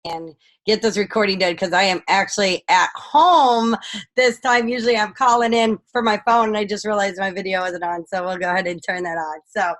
and get this recording done because I am actually at home this time. Usually I'm calling in for my phone and I just realized my video wasn't on. So we'll go ahead and turn that on. So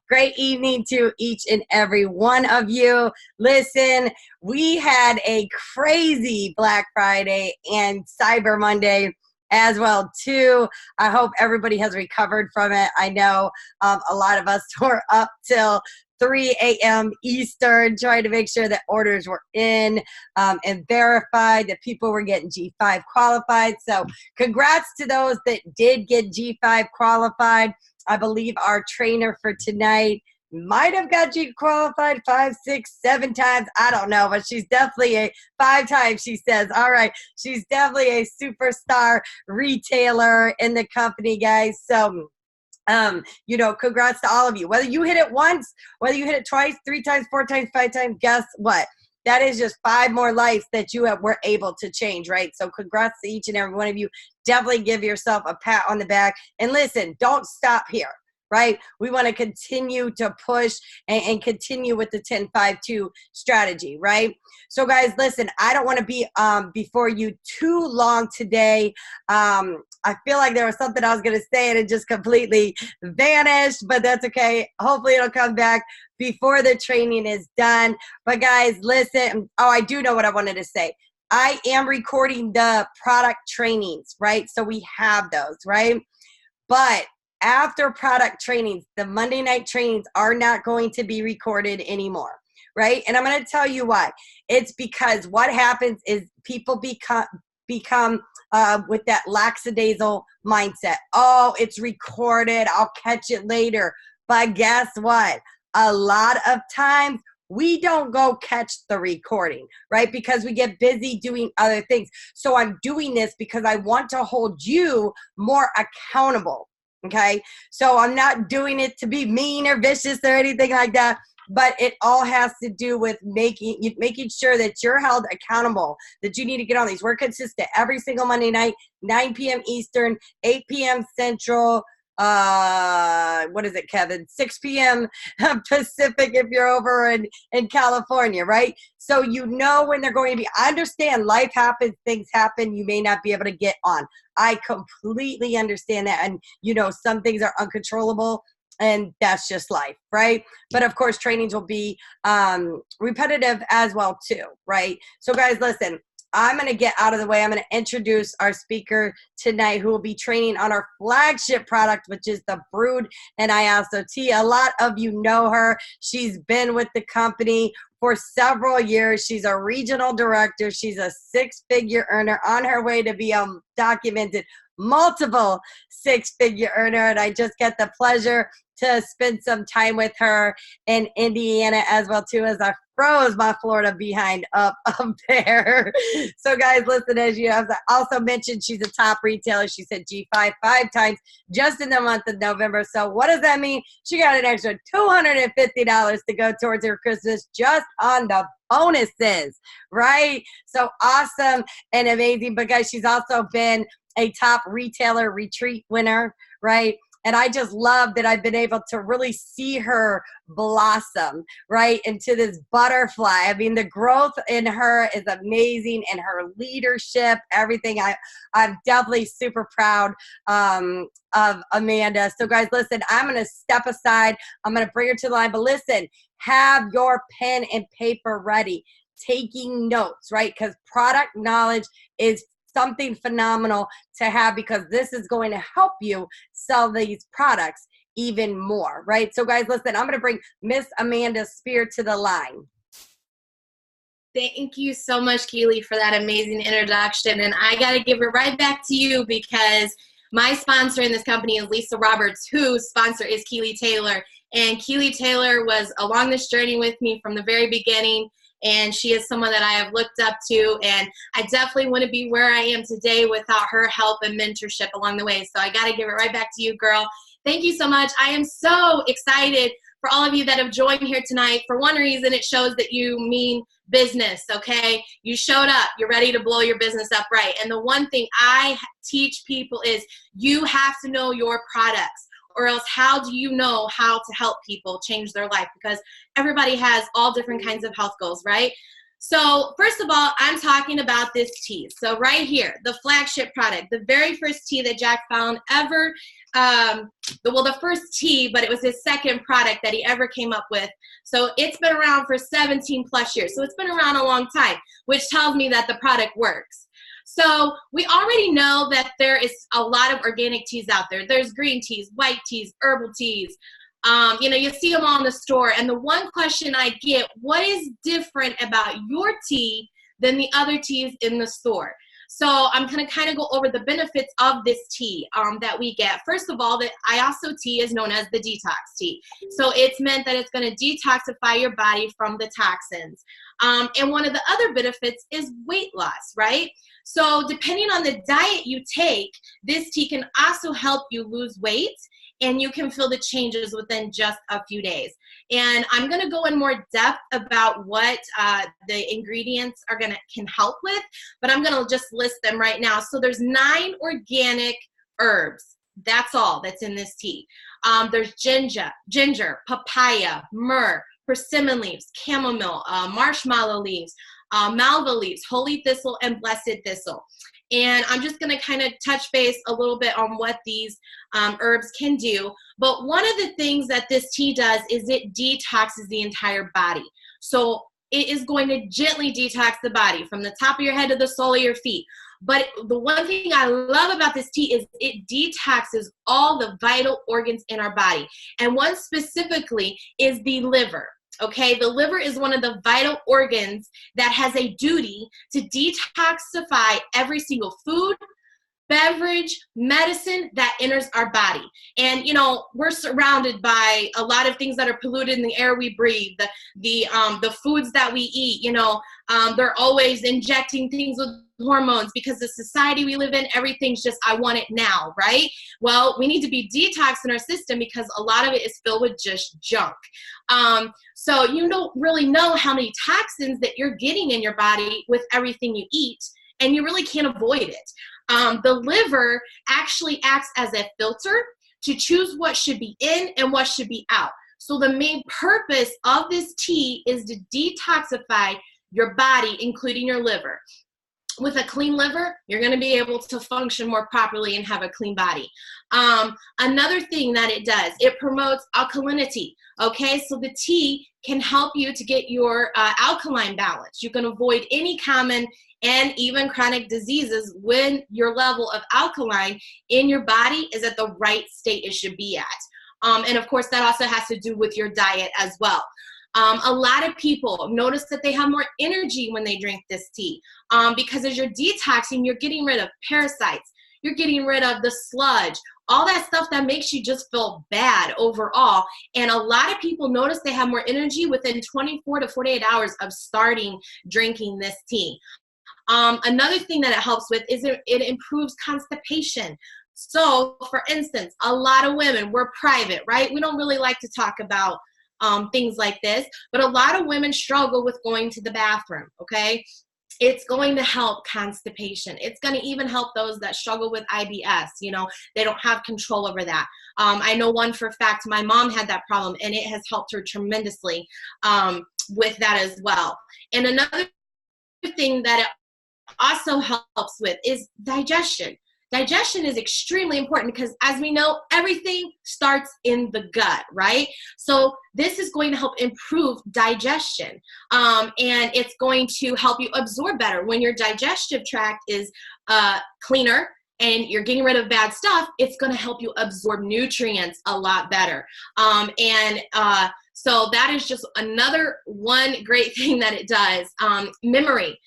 great evening to each and every one of you. Listen, we had a crazy Black Friday and Cyber Monday as well too. I hope everybody has recovered from it. I know a lot of us were up till 3 a.m. Eastern trying to make sure that orders were in and verified, that people were getting G5 qualified. So congrats to those that did get G5 qualified. I believe our trainer for tonight might have got G qualified 5, 6, 7 times. I don't know, but she's definitely a 5 times, she says. All right. She's definitely a superstar retailer in the company, guys. So, congrats to all of you. Whether you hit it once, whether you hit it twice, 3 times, 4 times, 5 times, guess what? That is just 5 more lives that you were able to change, right? So congrats to each and every one of you. Definitely give yourself a pat on the back. And listen, don't stop here. Right? We want to continue to push and continue with the 10-5-2 strategy, right? So guys, listen, I don't want to be before you too long today. I feel like there was something I was going to say and it just completely vanished, but that's okay. Hopefully it'll come back before the training is done. But guys, listen. Oh, I do know what I wanted to say. I am recording the product trainings, right? So we have those, right? But after product trainings, the Monday night trainings are not going to be recorded anymore, right? And I'm going to tell you why. It's because what happens is people become with that lackadaisical mindset. Oh, it's recorded. I'll catch it later. But guess what? A lot of times we don't go catch the recording, right? Because we get busy doing other things. So I'm doing this because I want to hold you more accountable. Okay, so I'm not doing it to be mean or vicious or anything like that, but it all has to do with making sure that you're held accountable, that you need to get on these. We're consistent every single Monday night, 9 p.m. Eastern, 8 p.m. Central, what is it, Kevin? 6 p.m. Pacific if you're over in California, right? So you know when they're going to be. I understand life happens, things happen, you may not be able to get on. I completely understand that. And, some things are uncontrollable and that's just life, right? But of course, trainings will be repetitive as well too, right? So guys, listen, I'm going to get out of the way. I'm going to introduce our speaker tonight who will be training on our flagship product, which is the Brewed Tea. A lot of you know her. She's been with the company for several years. She's a regional director. She's a 6-figure earner on her way to be a documented multiple 6-figure earner. And I just get the pleasure to spend some time with her in Indiana as well too, as I froze my Florida behind up there. So guys, listen, as you have also mentioned, she's a top retailer. She said G5 5 times just in the month of November. So what does that mean? She got an extra $250 to go towards her Christmas just on the bonuses, right? So awesome and amazing. But guys, she's also been a top retailer retreat winner, right? And I just love that I've been able to really see her blossom, right, into this butterfly. I mean, the growth in her is amazing, and her leadership, everything. I'm definitely super proud of Amanda. So guys, listen, I'm going to step aside. I'm going to bring her to the line. But listen, have your pen and paper ready, taking notes, right? Because product knowledge is something phenomenal to have, because this is going to help you sell these products even more, right? So guys, listen, I'm going to bring Miss Amanda Spear to the line. Thank you so much, Keely, for that amazing introduction. And I got to give it right back to you, because my sponsor in this company is Lisa Roberts, whose sponsor is Keely Taylor. And Keely Taylor was along this journey with me from the very beginning. And she is someone that I have looked up to, and I definitely wouldn't be where I am today without her help and mentorship along the way. So I got to give it right back to you, girl. Thank you so much. I am so excited for all of you that have joined here tonight. For one reason, it shows that you mean business, okay? You showed up. You're ready to blow your business up, right? And the one thing I teach people is you have to know your products. Or else how do you know how to help people change their life? Because everybody has all different kinds of health goals, right? So first of all, I'm talking about this tea. So right here, the flagship product, the very first tea that Jack found ever, the first tea, but it was his second product that he ever came up with. So it's been around for 17 plus years. So it's been around a long time, which tells me that the product works. So we already know that there is a lot of organic teas out there. There's green teas, white teas, herbal teas. You see them all in the store. And the one question I get, what is different about your tea than the other teas in the store? So I'm going to kind of go over the benefits of this tea that we get. First of all, the Iaso tea is known as the detox tea. So it's meant that it's going to detoxify your body from the toxins. And one of the other benefits is weight loss, right? So depending on the diet you take, this tea can also help you lose weight, and you can feel the changes within just a few days. And I'm going to go in more depth about what the ingredients can help with, but I'm going to just list them right now. So there's 9 organic herbs. That's all that's in this tea. There's ginger, papaya, myrrh, persimmon leaves, chamomile, marshmallow leaves, malva leaves, holy thistle, and blessed thistle. And I'm just going to kind of touch base a little bit on what these herbs can do. But one of the things that this tea does is it detoxes the entire body. So it is going to gently detox the body from the top of your head to the sole of your feet. But the one thing I love about this tea is it detoxes all the vital organs in our body. And one specifically is the liver. Okay, the liver is one of the vital organs that has a duty to detoxify every single food, beverage, medicine that enters our body. And we're surrounded by a lot of things that are polluted in the air we breathe, the foods that we eat. They're always injecting things with hormones because the society we live in, everything's just, I want it now, right? Well, we need to be detoxed in our system because a lot of it is filled with just junk. So you don't really know how many toxins that you're getting in your body with everything you eat, and you really can't avoid it. The liver actually acts as a filter to choose what should be in and what should be out. So the main purpose of this tea is to detoxify your body, including your liver. With a clean liver, you're going to be able to function more properly and have a clean body. Another thing that it does, it promotes alkalinity. Okay, so the tea can help you to get your alkaline balance. You can avoid any common and even chronic diseases when your level of alkaline in your body is at the right state it should be at. And of course, that also has to do with your diet as well. A lot of people notice that they have more energy when they drink this tea because as you're detoxing, you're getting rid of parasites, you're getting rid of the sludge, all that stuff that makes you just feel bad overall. And a lot of people notice they have more energy within 24 to 48 hours of starting drinking this tea. Another thing that it helps with is it improves constipation. So for instance, a lot of women, we're private, right? We don't really like to talk about things like this, but a lot of women struggle with going to the bathroom, okay? It's going to help constipation. It's going to even help those that struggle with IBS. They don't have control over that. I know one for a fact, my mom had that problem, and it has helped her tremendously with that as well. And another thing that it also helps with is digestion. Digestion is extremely important because, as we know, everything starts in the gut, right? So this is going to help improve digestion, and it's going to help you absorb better. When your digestive tract is cleaner and you're getting rid of bad stuff, it's going to help you absorb nutrients a lot better. So that is just another one great thing that it does. Memory.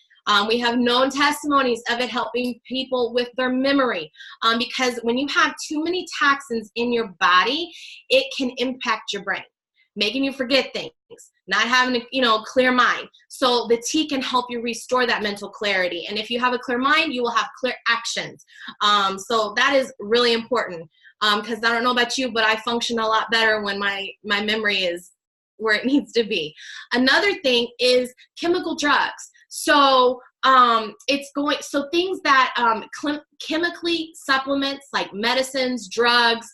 We have known testimonies of it helping people with their memory because when you have too many toxins in your body, it can impact your brain, making you forget things, not having a clear mind. So the tea can help you restore that mental clarity. And if you have a clear mind, you will have clear actions. So that is really important because I don't know about you, but I function a lot better when my memory is where it needs to be. Another thing is chemical drugs. So things that chemically supplements like medicines, drugs,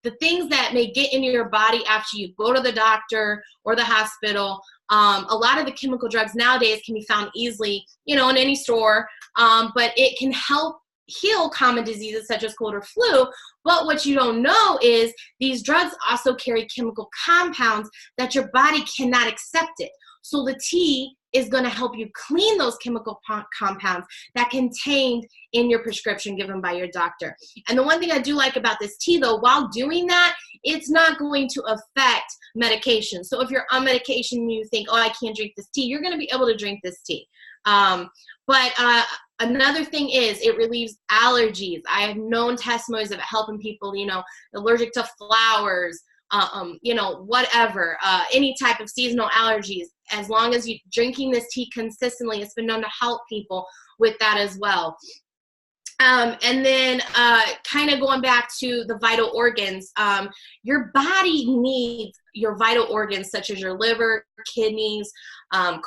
the things that may get into your body after you go to the doctor or the hospital. A lot of the chemical drugs nowadays can be found easily, in any store, but it can help heal common diseases such as cold or flu. But what you don't know is these drugs also carry chemical compounds that your body cannot accept it. So the tea is going to help you clean those chemical compounds that contained in your prescription given by your doctor. And the one thing I do like about this tea, though, while doing that, it's not going to affect medication. So if you're on medication and you think, oh, I can't drink this tea, you're going to be able to drink this tea. But another thing is it relieves allergies. I have known testimonies of it helping people, allergic to flowers, whatever, any type of seasonal allergies. As long as you're drinking this tea consistently, it's been known to help people with that as well. And then kind of going back to the vital organs, your body needs your vital organs such as your liver, kidneys,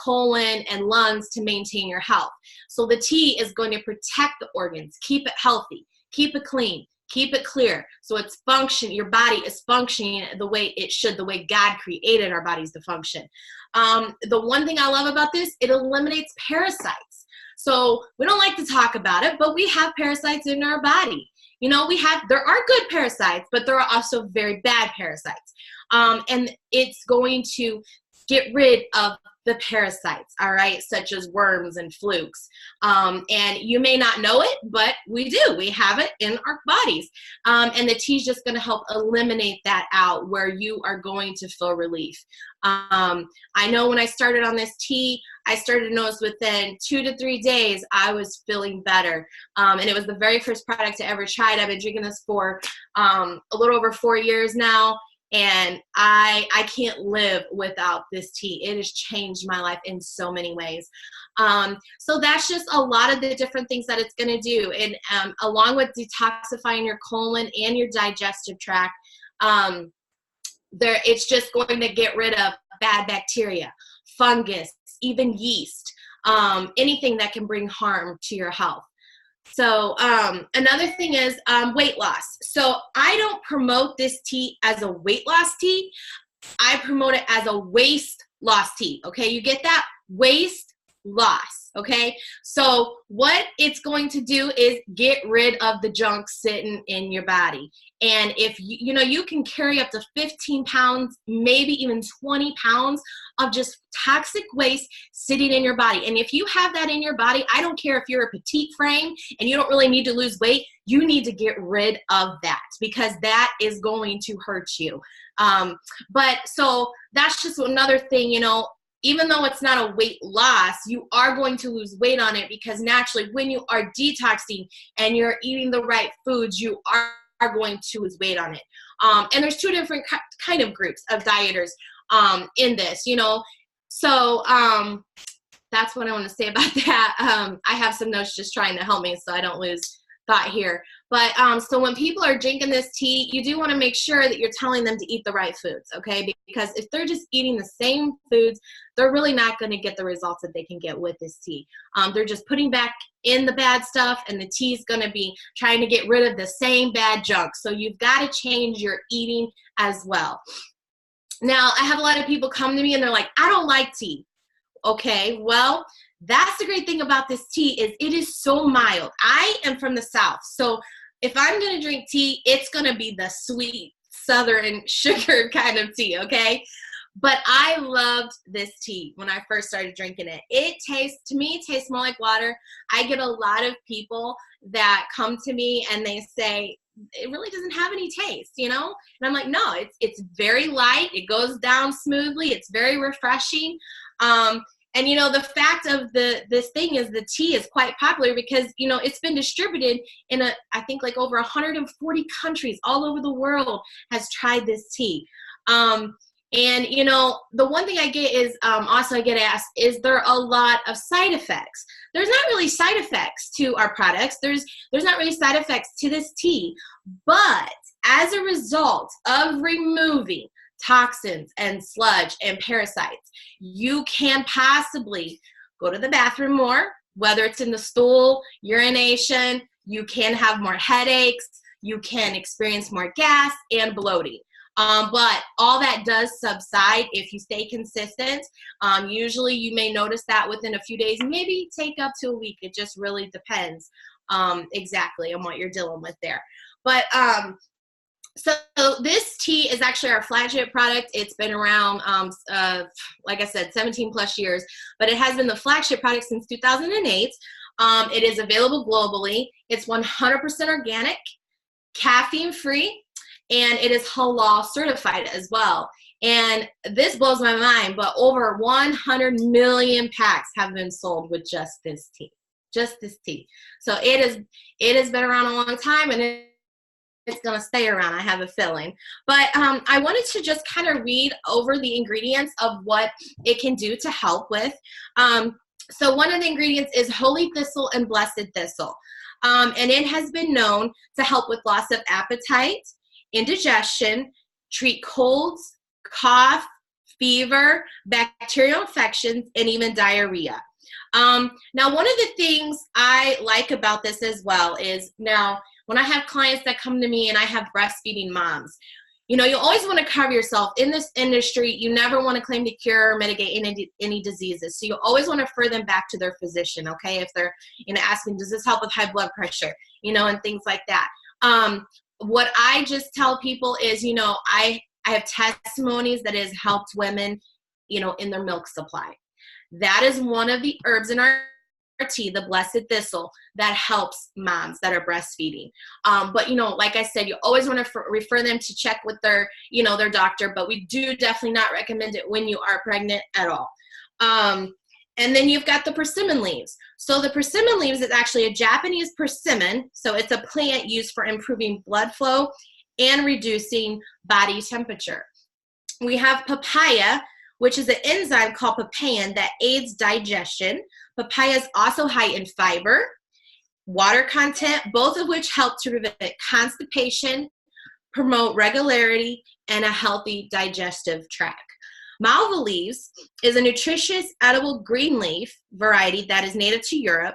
colon, and lungs to maintain your health. So the tea is going to protect the organs, keep it healthy, keep it clean, keep it clear. So it's your body is functioning the way it should, the way God created our bodies to function. The one thing I love about this, it eliminates parasites. So we don't like to talk about it, but we have parasites in our body. There are good parasites, but there are also very bad parasites. And it's going to get rid of the parasites, all right, such as worms and flukes. And you may not know it, but we do. We have it in our bodies. And the tea is just going to help eliminate that out where you are going to feel relief. I know when I started on this tea, I started to notice within 2 to 3 days, I was feeling better. And it was the very first product I ever tried. I've been drinking this for a little over 4 years now. And I can't live without this tea. It has changed my life in so many ways. So that's just a lot of the different things that it's going to do. And along with detoxifying your colon and your digestive tract, it's just going to get rid of bad bacteria, fungus, even yeast, anything that can bring harm to your health. So another thing is weight loss. So I don't promote this tea as a weight loss tea. I promote it as a waist loss tea. Okay, you get that? Waist loss. Okay, so what it's going to do is get rid of the junk sitting in your body. And if you can carry up to 15 pounds, maybe even 20 pounds of just toxic waste sitting in your body. And if you have that in your body, I don't care if you're a petite frame and you don't really need to lose weight, you need to get rid of that because that is going to hurt you. But so that's just another thing, even though it's not a weight loss, you are going to lose weight on it because naturally when you are detoxing and you're eating the right foods, you are going to lose weight on it. And there's 2 different kind of groups of dieters in this, So that's what I want to say about that. I have some notes just trying to help me so I don't lose thought here. But so when people are drinking this tea, you do want to make sure that you're telling them to eat the right foods, okay? Because if they're just eating the same foods, they're really not going to get the results that they can get with this tea. They're just putting back in the bad stuff, and the tea is going to be trying to get rid of the same bad junk. So you've got to change your eating as well. Now, I have a lot of people come to me and they're like, I don't like tea. Okay, well, that's the great thing about this tea is it is so mild. I am from the South, so if I'm going to drink tea, it's going to be the sweet, southern, sugar kind of tea, okay? But I loved this tea when I first started drinking it. It tastes more like water. I get a lot of people that come to me and they say, it really doesn't have any taste, And I'm like, no, it's very light. It goes down smoothly. It's very refreshing. And, the fact of this thing is the tea is quite popular because, it's been distributed in I think like over 140 countries all over the world has tried this tea. And, the one thing I get is also I get asked, is there a lot of side effects? There's not really side effects to our products. There's not really side effects to this tea. But as a result of removing toxins and sludge and parasites, you can possibly go to the bathroom more, whether it's in the stool, urination, you can have more headaches, you can experience more gas and bloating. But all that does subside if you stay consistent. Usually you may notice that within a few days, maybe take up to a week. It just really depends exactly on what you're dealing with there. But so this tea is actually our flagship product. It's been around, like I said, 17 plus years, but it has been the flagship product since 2008. It is available globally. It's 100% organic, caffeine free, and it is halal certified as well. And this blows my mind, but over 100 million packs have been sold with just this tea. Just this tea. So it has been around a long time, and it's going to stay around, I have a feeling. But I wanted to just kind of read over the ingredients of what it can do to help with. So one of the ingredients is holy thistle and blessed thistle. And it has been known to help with loss of appetite, indigestion, treat colds, cough, fever, bacterial infections, and even diarrhea. Now, one of the things I like about this as well is, now, when I have clients that come to me and I have breastfeeding moms, you always want to cover yourself. In this industry, you never want to claim to cure or mitigate any diseases. So you always want to refer them back to their physician, okay? If they're, asking, does this help with high blood pressure, and things like that. What I just tell people is, I have testimonies that has helped women, in their milk supply. That is one of the herbs in our tea, the blessed thistle, that helps moms that are breastfeeding. But like I said, you always want to refer them to check with their their doctor, but we do definitely not recommend it when you are pregnant at all. And then you've got the persimmon leaves. So the persimmon leaves is actually a Japanese persimmon. So it's a plant used for improving blood flow and reducing body temperature. We have papaya, which is an enzyme called papain that aids digestion. Papaya is also high in fiber, water content, both of which help to prevent constipation, promote regularity, and a healthy digestive tract. Malva leaves is a nutritious edible green leaf variety that is native to Europe.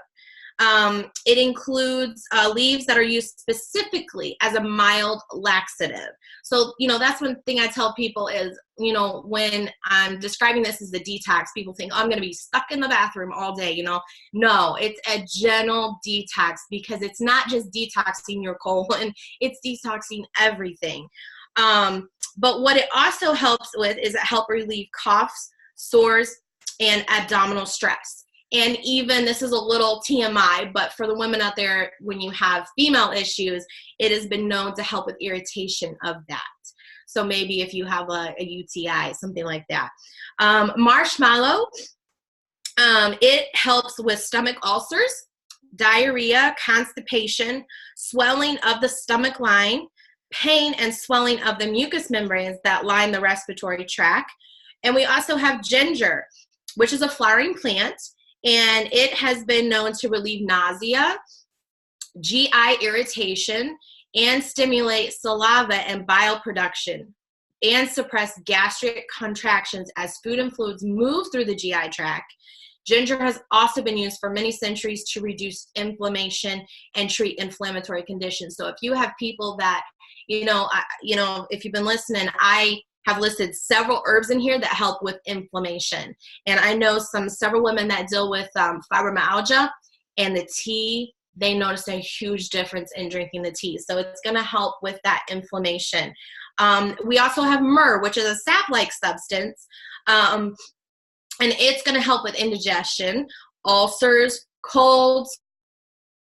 It includes leaves that are used specifically as a mild laxative. So, that's one thing I tell people is, when I'm describing this as a detox, people think, oh, I'm going to be stuck in the bathroom all day, No, it's a gentle detox, because it's not just detoxing your colon, it's detoxing everything. But what it also helps with is it helps relieve coughs, sores, and abdominal stress. And even, this is a little TMI, but for the women out there, when you have female issues, it has been known to help with irritation of that. So maybe if you have a UTI, something like that. Marshmallow, it helps with stomach ulcers, diarrhea, constipation, swelling of the stomach line, pain and swelling of the mucous membranes that line the respiratory tract. And we also have ginger, which is a flowering plant, and it has been known to relieve nausea, GI irritation, and stimulate saliva and bile production, and suppress gastric contractions as food and fluids move through the GI tract. Ginger has also been used for many centuries to reduce inflammation and treat inflammatory conditions. So if you have people that, if you've been listening, I have listed several herbs in here that help with inflammation. And I know several women that deal with fibromyalgia, and the tea, they notice a huge difference in drinking the tea. So it's going to help with that inflammation. We also have myrrh, which is a sap-like substance, and it's going to help with indigestion, ulcers, colds,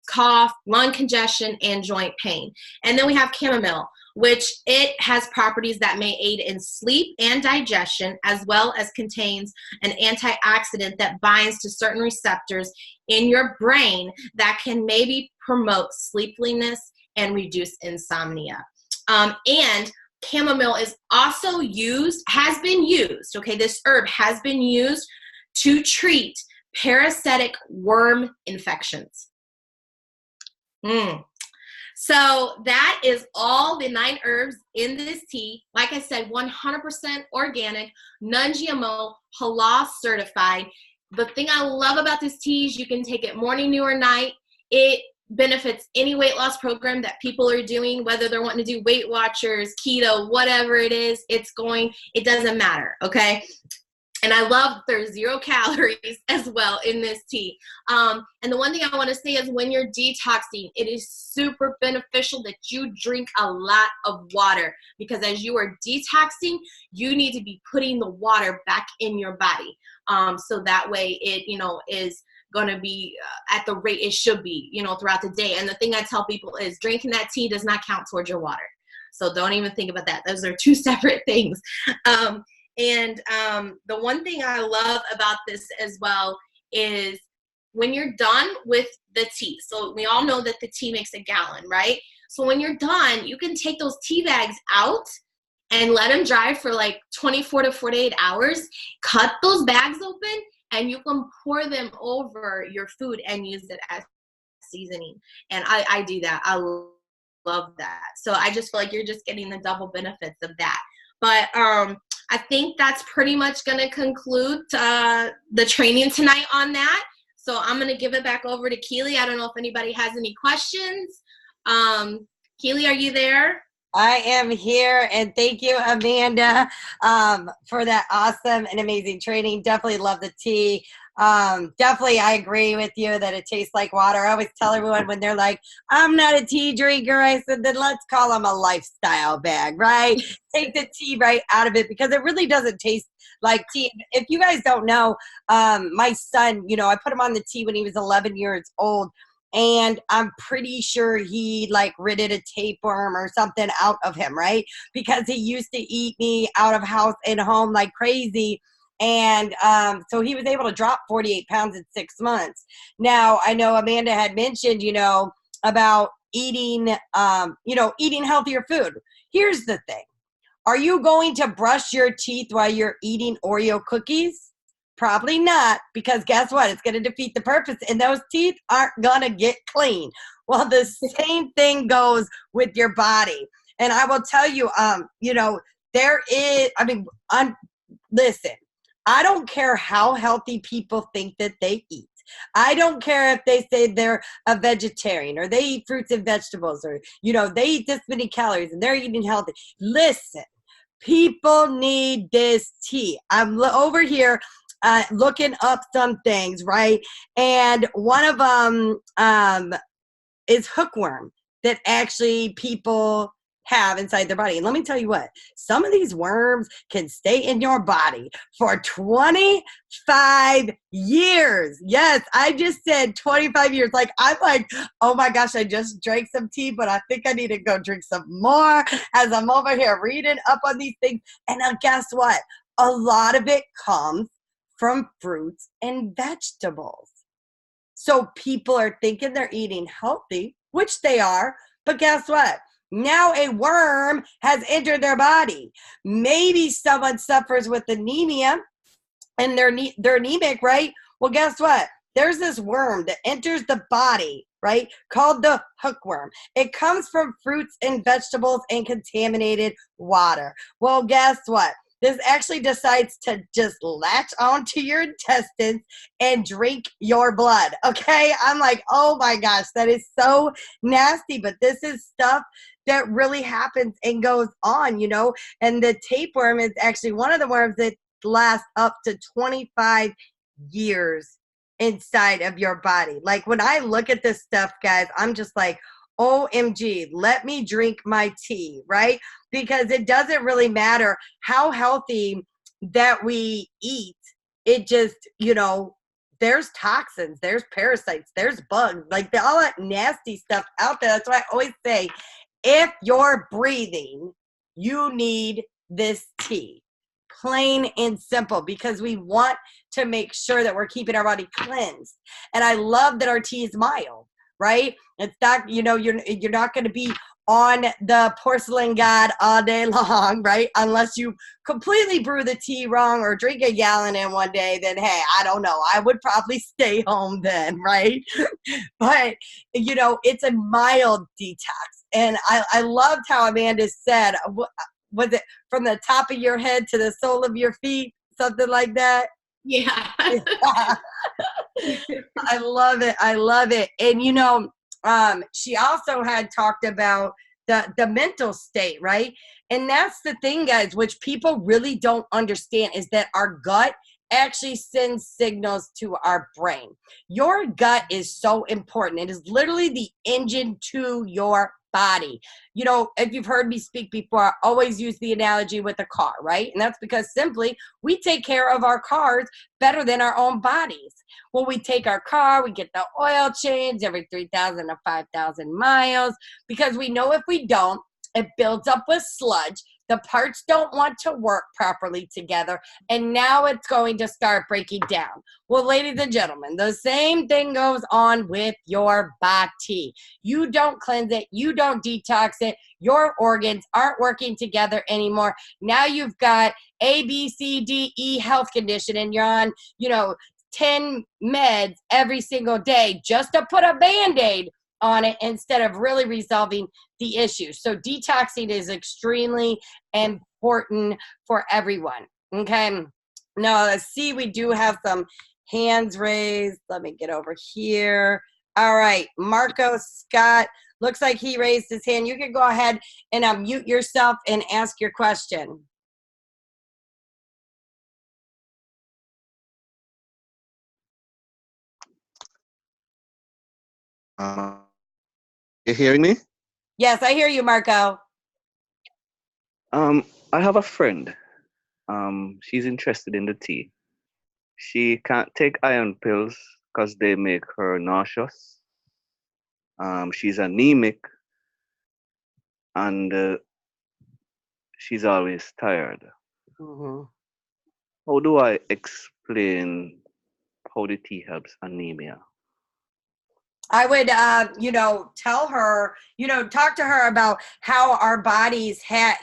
cough, lung congestion, and joint pain. And then we have chamomile, which it has properties that may aid in sleep and digestion, as well as contains an antioxidant that binds to certain receptors in your brain that can maybe promote sleepiness and reduce insomnia. And chamomile is also has been used, okay, this herb has been used to treat parasitic worm infections. So that is all the 9 herbs in this tea. Like I said, 100% organic, non-GMO, halal certified. The thing I love about this tea is you can take it morning, noon, or night. It benefits any weight loss program that people are doing, whether they're wanting to do Weight Watchers, keto, whatever it is, it doesn't matter, okay? And I love there's 0 calories as well in this tea. And the one thing I want to say is when you're detoxing, it is super beneficial that you drink a lot of water, because as you are detoxing, you need to be putting the water back in your body. So that way it, is going to be at the rate it should be, throughout the day. And the thing I tell people is drinking that tea does not count towards your water. So don't even think about that. Those are 2 separate things. And the one thing I love about this as well is when you're done with the tea. So we all know that the tea makes a gallon, right? So when you're done, you can take those tea bags out and let them dry for like 24 to 48 hours. Cut those bags open and you can pour them over your food and use it as seasoning. And I do that. I love that. So I just feel like you're just getting the double benefits of that. But I think that's pretty much going to conclude the training tonight on that. So I'm going to give it back over to Keely. I don't know if anybody has any questions. Keely, are you there? I am here, and thank you, Amanda, for that awesome and amazing training. Definitely love the tea. Definitely, I agree with you that it tastes like water. I always tell everyone when they're like, I'm not a tea drinker, I said, then let's call them a lifestyle bag, right? Take the tea right out of it, because it really doesn't taste like tea. If you guys don't know, my son, I put him on the tea when he was 11 years old. And I'm pretty sure he ridded a tapeworm or something out of him, right? Because he used to eat me out of house and home like crazy. And so he was able to drop 48 pounds in 6 months. Now, I know Amanda had mentioned, about eating, eating healthier food. Here's the thing. Are you going to brush your teeth while you're eating Oreo cookies? Probably not, because guess what? It's going to defeat the purpose, and those teeth aren't going to get clean. Well, the same thing goes with your body. And I will tell you, there is, listen, I don't care how healthy people think that they eat. I don't care if they say they're a vegetarian or they eat fruits and vegetables or, they eat this many calories and they're eating healthy. Listen, people need this tea. I'm over here looking up some things, right? And one of them is hookworm that actually people have inside their body. And let me tell you what, some of these worms can stay in your body for 25 years. Yes, I just said 25 years. I'm like, oh my gosh, I just drank some tea, but I think I need to go drink some more as I'm over here reading up on these things. And now guess what? A lot of it comes from fruits and vegetables. So people are thinking they're eating healthy, which they are, but guess what? Now a worm has entered their body. Maybe someone suffers with anemia and they're anemic, right? Well, guess what? There's this worm that enters the body, right? Called the hookworm. It comes from fruits and vegetables and contaminated water. Well, guess what? This actually decides to just latch onto your intestines and drink your blood, okay? I'm like, oh my gosh, that is so nasty, but this is stuff that really happens and goes on, and the tapeworm is actually one of the worms that lasts up to 25 years inside of your body. When I look at this stuff, guys, I'm just like, OMG, let me drink my tea, right? Because it doesn't really matter how healthy that we eat. It just, there's toxins, there's parasites, there's bugs, all that nasty stuff out there. That's why I always say, if you're breathing, you need this tea. Plain and simple, because we want to make sure that we're keeping our body cleansed. And I love that our tea is mild, right? It's not, you're not going to be on the porcelain god all day long, right? Unless you completely brew the tea wrong or drink a gallon in one day, then hey, I don't know. I would probably stay home then, right? But, it's a mild detox. And I loved how Amanda said, was it from the top of your head to the sole of your feet? Something like that? Yeah. I love it. I love it. And, she also had talked about the mental state, right? And that's the thing, guys, which people really don't understand, is that our gut actually sends signals to our brain. Your gut is so important. It is literally the engine to your body. You know, if you've heard me speak before, I always use the analogy with a car, right? And that's because simply we take care of our cars better than our own bodies. When we take our car, we get the oil change every 3,000 to 5,000 miles, because we know if we don't, it builds up with sludge. The parts don't want to work properly together, and now it's going to start breaking down. Well, ladies and gentlemen, the same thing goes on with your body. You don't cleanse it, you don't detox it, your organs aren't working together anymore. Now you've got A, B, C, D, E health condition, and you're on, 10 meds every single day just to put a Band-Aid on it instead of really resolving the issue. So detoxing is extremely important for everyone. Okay. Now let's see, we do have some hands raised. Let me get over here. All right, Marco Scott, looks like he raised his hand. You can go ahead and unmute yourself and ask your question. You hearing me? Yes, I hear you, Marco. I have a friend. She's interested in the tea. She can't take iron pills because they make her nauseous. She's anemic, and she's always tired. Mm-hmm. How do I explain how the tea helps anemia? I would, tell her, talk to her about how our bodies have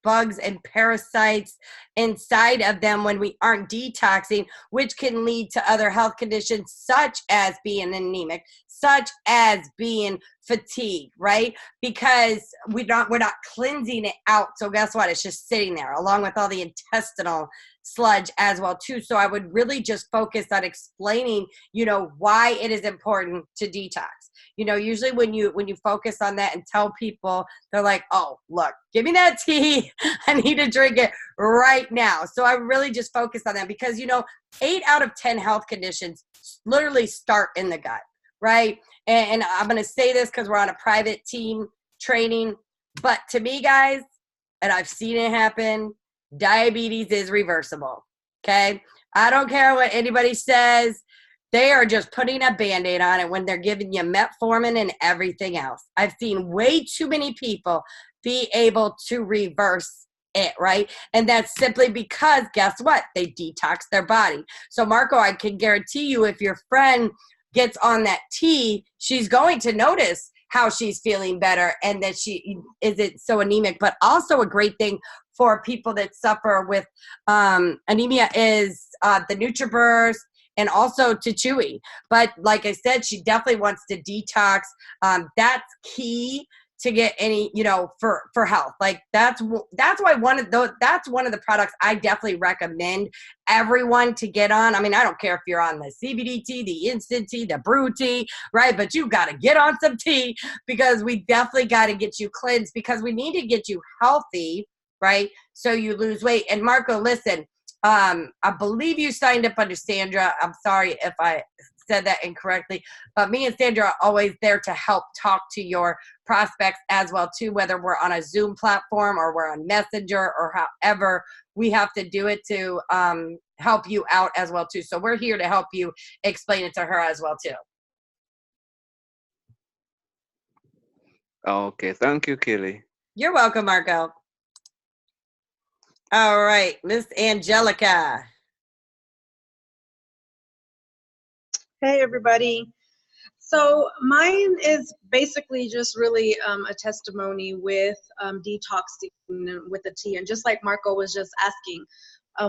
bugs and parasites inside of them when we aren't detoxing, which can lead to other health conditions such as being anemic, such as being fatigued, right? Because we're not cleansing it out. So guess what? It's just sitting there along with all the intestinal sludge as well too. So I would really just focus on explaining, why it is important to detox. Usually when you focus on that and tell people, they're like, oh, look, give me that tea. I need to drink it right now. So I really just focus on that because, 8 out of 10 health conditions literally start in the gut, right? And I'm going to say this because we're on a private team training, but to me, guys, and I've seen it happen, diabetes is reversible. Okay. I don't care what anybody says. They are just putting a Band-Aid on it when they're giving you metformin and everything else. I've seen way too many people be able to reverse it, right? And that's simply because, guess what? They detox their body. So, Marco, I can guarantee you if your friend gets on that tea, she's going to notice how she's feeling better and that she isn't so anemic. But also a great thing for people that suffer with anemia is the NutriBurst and also to Chewy. But like I said, she definitely wants to detox. That's key to get any, for health. Like that's why that's one of the products I definitely recommend everyone to get on. I mean, I don't care if you're on the CBD tea, the instant tea, the brew tea, right? But you got to get on some tea because we definitely got to get you cleansed because we need to get you healthy, right? So you lose weight. And Marco, listen, I believe you signed up under Sandra. I'm sorry if I said that incorrectly, but me and Sandra are always there to help talk to your prospects as well too, whether we're on a Zoom platform or we're on Messenger or however we have to do it to help you out as well too. So we're here to help you explain it to her as well too. Okay, thank you, Kelly. You're welcome, Marco. All right, Miss Angelica. Hey, everybody. So mine is basically just really a testimony with detoxing with the tea. And just like Marco was just asking,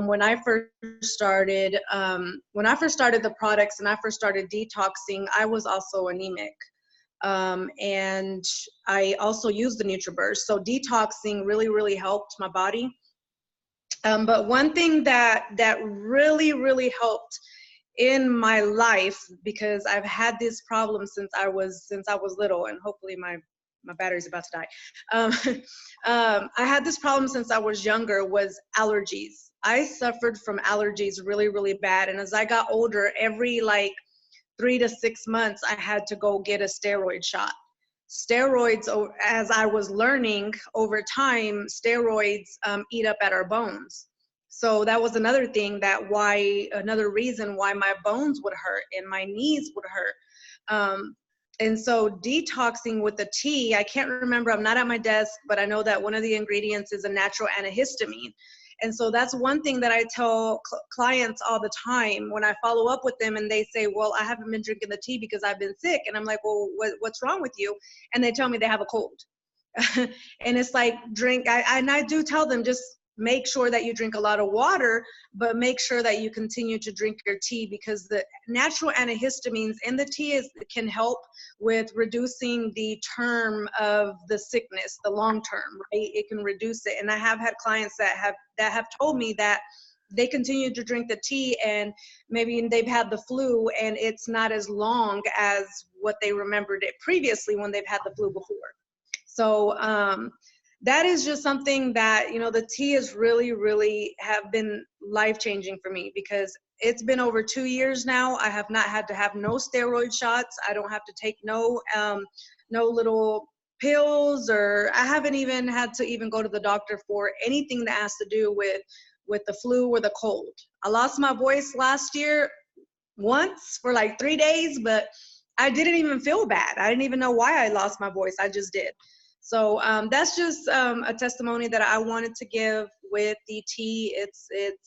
when I first started the products and I first started detoxing, I was also anemic. And I also used the NutriBurst. So detoxing really, really helped my body. But one thing that really, really helped in my life, because I've had this problem since I was little, and hopefully my battery's about to die. I had this problem since I was younger, was allergies. I suffered from allergies really, really bad. And as I got older, every like 3 to 6 months, I had to go get a steroid shot. Steroids, as I was learning over time, steroids eat up at our bones. So that was another thing, another reason why my bones would hurt and my knees would hurt. And so detoxing with the tea, I can't remember, I'm not at my desk, but I know that one of the ingredients is a natural antihistamine. And so that's one thing that I tell clients all the time when I follow up with them, and they say, well, I haven't been drinking the tea because I've been sick. And I'm like, well, what's wrong with you? And they tell me they have a cold. And it's like, I do tell them, just make sure that you drink a lot of water, but make sure that you continue to drink your tea, because the natural antihistamines in the tea can help with reducing the term of the sickness, the long term, right? It can reduce it. And I have had clients that have told me that they continue to drink the tea, and maybe they've had the flu and it's not as long as what they remembered it previously when they've had the flu before. So that is just something that, you know, the tea is really, really have been life-changing for me, because it's been over 2 years now. I have not had to have no steroid shots. I don't have to take no little pills, or I haven't even had to even go to the doctor for anything that has to do with the flu or the cold. I lost my voice last year once for like 3 days, but I didn't even feel bad. I didn't even know why I lost my voice. I just did. So that's just a testimony that I wanted to give with the tea.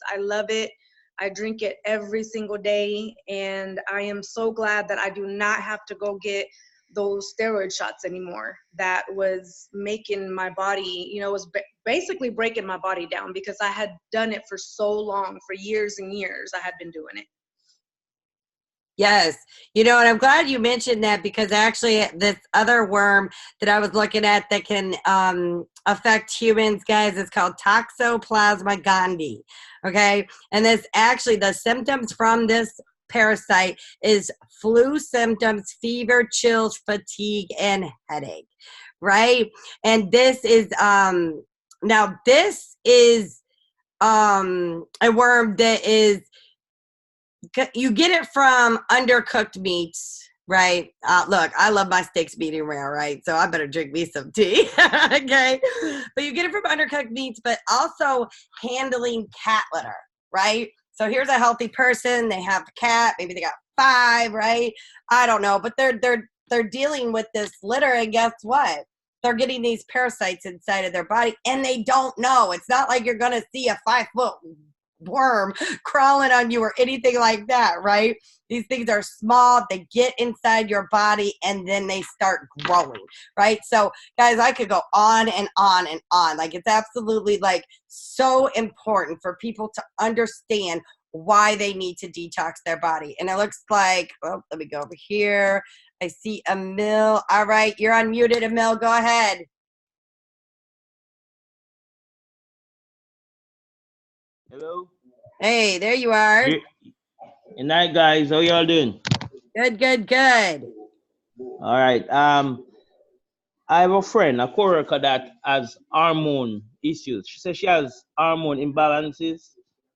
I love it. I drink it every single day, and I am so glad that I do not have to go get those steroid shots anymore. That was making my body, you know, was basically breaking my body down, because I had done it for so long, for years and years. I had been doing it. Yes. You know, and I'm glad you mentioned that, because actually this other worm that I was looking at that can affect humans, guys, is called Toxoplasma gondii. Okay. And this actually, the symptoms from this parasite is flu symptoms, fever, chills, fatigue, and headache. Right. And this is, now this is a worm that is, you get it from undercooked meats, right? Look, I love my steaks medium rare, right? So I better drink me some tea, okay? But you get it from undercooked meats, but also handling cat litter, right? So here's a healthy person. They have a cat. Maybe they got 5, right? I don't know, but they're dealing with this litter, and guess what? They're getting these parasites inside of their body, and they don't know. It's not like you're going to see a 5-foot worm crawling on you or anything like that, right? These things are small. They get inside your body, and then they start growing, right? So guys, I could go on and on and on. Like, it's absolutely like so important for people to understand why they need to detox their body. And it looks like, oh, let me go over here. I see Emil. All right, you're unmuted, Emil. Go ahead. Hello. Hey, there you are. Good night, guys. How y'all doing? Good, good, good. All right. I have a friend, a coworker, that has hormone issues. She says she has hormone imbalances,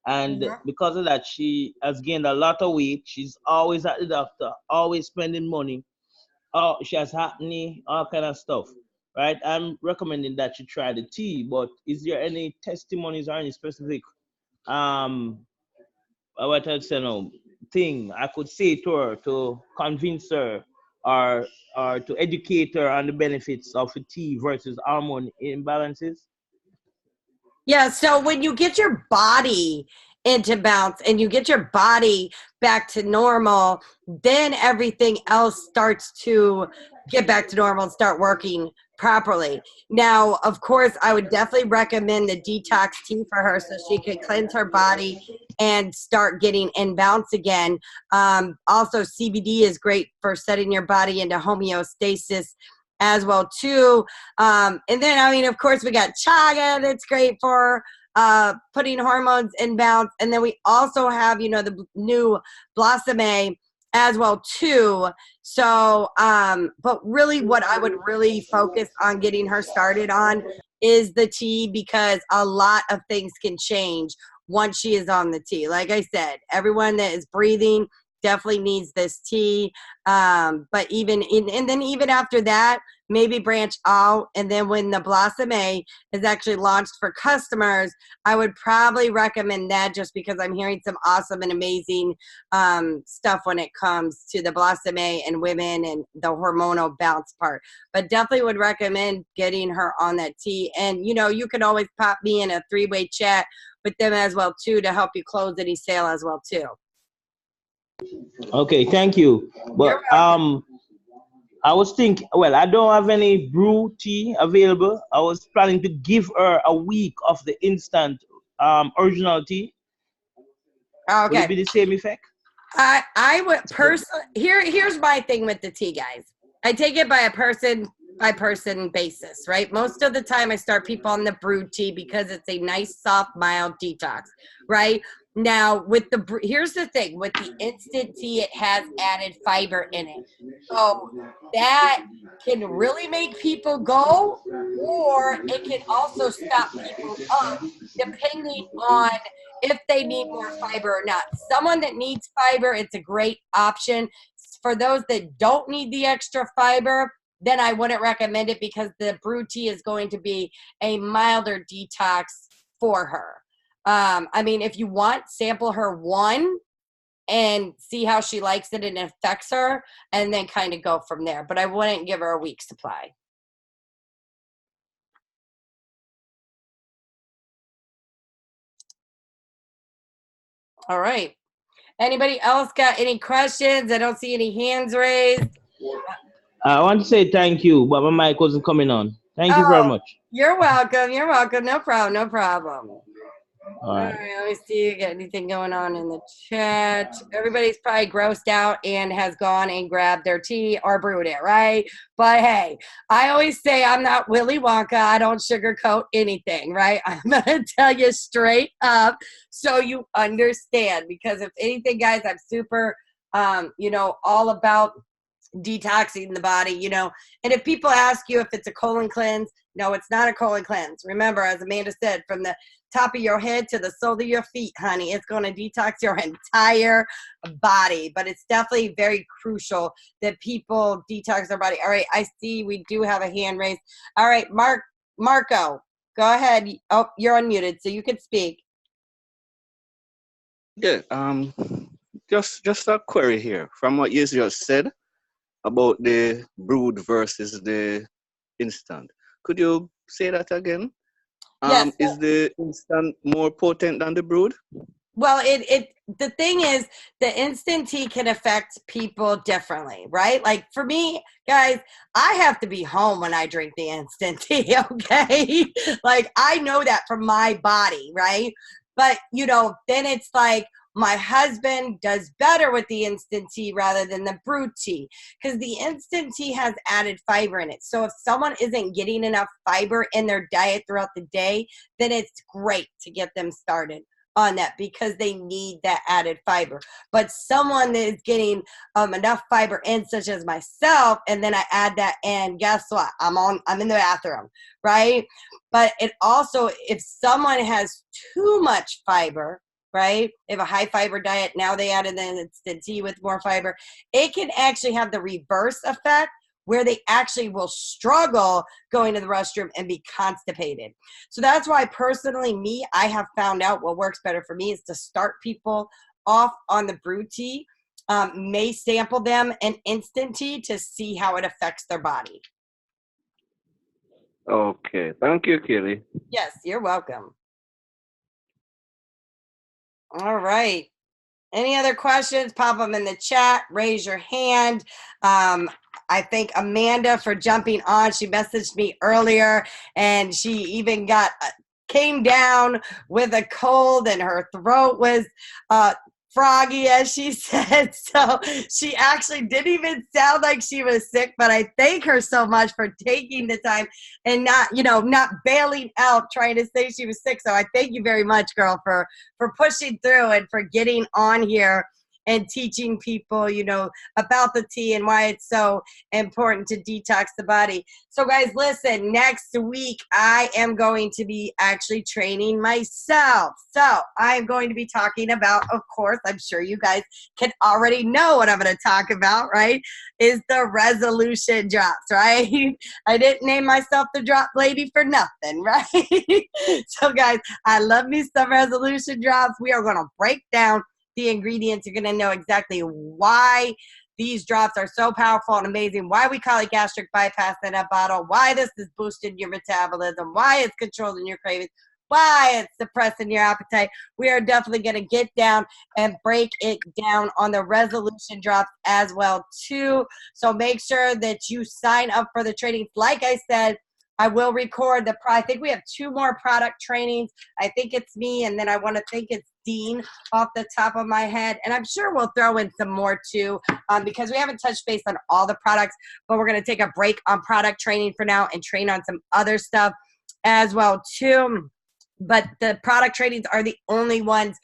and because of that, she has gained a lot of weight. She's always at the doctor, always spending money. Oh, she has acne, all kind of stuff. Right? I'm recommending that you try the tea, but is there any testimonies or any specific what I'd say now, thing I could say to her to convince her, or to educate her on the benefits of tea versus hormone imbalances? Yeah, so when you get your body into balance and you get your body back to normal, then everything else starts to get back to normal and start working properly. Now, of course, I would definitely recommend the detox tea for her so she can cleanse her body and start getting in balance again. Also, CBD is great for setting your body into homeostasis as well too. And then, I mean, of course, we got chaga that's great for putting hormones in balance. And then we also have, you know, the new Blossom-A as well too. So, but really what I would really focus on getting her started on is the tea, because a lot of things can change once she is on the tea. Like I said, everyone that is breathing definitely needs this tea. But and then even after that, maybe branch out. And then when the Blossom-A is actually launched for customers, I would probably recommend that, just because I'm hearing some awesome and amazing stuff when it comes to the Blossom-A and women and the hormonal balance part. But definitely would recommend getting her on that tea. And, you know, you can always pop me in a 3-way chat with them as well too, to help you close any sale as well too. Okay, thank you. But I was thinking, well, I don't have any brew tea available. I was planning to give her a week of the instant original tea. Okay. Would it be the same effect? I would personally, here's my thing with the tea, guys. I take it by a person by person basis, right? Most of the time I start people on the brewed tea because it's a nice, soft, mild detox, right? Now, with here's the thing, with the instant tea, it has added fiber in it. So that can really make people go, or it can also stop people up depending on if they need more fiber or not. Someone that needs fiber, it's a great option. For those that don't need the extra fiber, then I wouldn't recommend it, because the brewed tea is going to be a milder detox for her. I mean, if you want, sample her one and see how she likes it and it affects her, and then kind of go from there. But I wouldn't give her a week's supply. All right. Anybody else got any questions? I don't see any hands raised. I want to say thank you, but my mic wasn't coming on. Thank you very much. You're welcome. You're welcome. No problem. No problem. All right. Let me see. Got anything going on in the chat? Everybody's probably grossed out and has gone and grabbed their tea or brewed it, right? But hey, I always say I'm not Willy Wonka. I don't sugarcoat anything, right? I'm going to tell you straight up so you understand. Because if anything, guys, I'm super, you know, all about detoxing the body, you know. And if people ask you if it's a colon cleanse, no, it's not a colon cleanse. Remember, as Amanda said, from the top of your head to the sole of your feet, honey, it's going to detox your entire body. But it's definitely very crucial that people detox their body. All right, I see we do have a hand raised. All right, Marco, go ahead. Oh, you're unmuted, so you can speak. Yeah, just a query here from what you just said about the brewed versus the instant. Could you say that again? Yes. Is the instant more potent than the brewed? Well, the thing is, the instant tea can affect people differently, right? Like for me, guys, I have to be home when I drink the instant tea, okay? Like I know that from my body, right? But, you know, then it's like my husband does better with the instant tea rather than the brewed tea, because the instant tea has added fiber in it. So if someone isn't getting enough fiber in their diet throughout the day, then it's great to get them started on that, because they need that added fiber. But someone that is getting enough fiber in, such as myself, and then I add that in, guess what? I'm in the bathroom, right? But it also, if someone has too much fiber, right? They have a high fiber diet, now they added in instant tea with more fiber, it can actually have the reverse effect, where they actually will struggle going to the restroom and be constipated. So that's why personally, I have found out what works better for me is to start people off on the brewed tea, may sample them an instant tea to see how it affects their body. Okay, thank you, Kelly. Yes, you're welcome. All right. Any other questions? Pop them in the chat. Raise your hand. I thank Amanda for jumping on. She messaged me earlier, and she even came down with a cold, and her throat was froggy, as she said. So she actually didn't even sound like she was sick, but I thank her so much for taking the time and not, not bailing out trying to say she was sick. So I thank you very much, girl, for pushing through and for getting on here and teaching people, about the tea and why it's so important to detox the body. So guys, listen, next week I am going to be actually training myself. So I'm going to be talking about, of course, I'm sure you guys can already know what I'm going to talk about, right? Is the resolution drops, right? I didn't name myself the drop lady for nothing, right? So guys, I love me some resolution drops. We are going to break down the ingredients. You're going to know exactly why these drops are so powerful and amazing, why we call it gastric bypass in a bottle, why this is boosting your metabolism, why it's controlling your cravings, why it's suppressing your appetite. We are definitely going to get down and break it down on the resolution drops as well too. So make sure that you sign up for the trainings. Like I said, I will record I think we have 2 more product trainings. I think it's me, and then I want to think it's Dean off the top of my head. And I'm sure we'll throw in some more too, because we haven't touched base on all the products, but we're going to take a break on product training for now and train on some other stuff as well too. But the product trainings are the only ones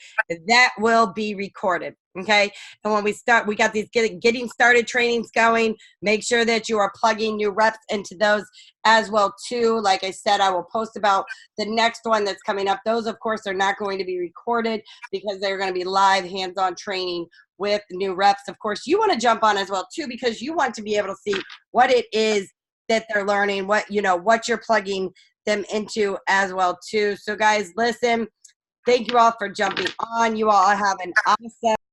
that will be recorded. Okay. And when we start, we got these getting started trainings going. Make sure that you are plugging new reps into those as well too. Like I said, I will post about the next one that's coming up. Those, of course, are not going to be recorded because they're going to be live hands-on training with new reps. Of course, you want to jump on as well too, because you want to be able to see what it is that they're learning, what you're plugging them into as well too. So guys, listen, thank you all for jumping on. You all have an awesome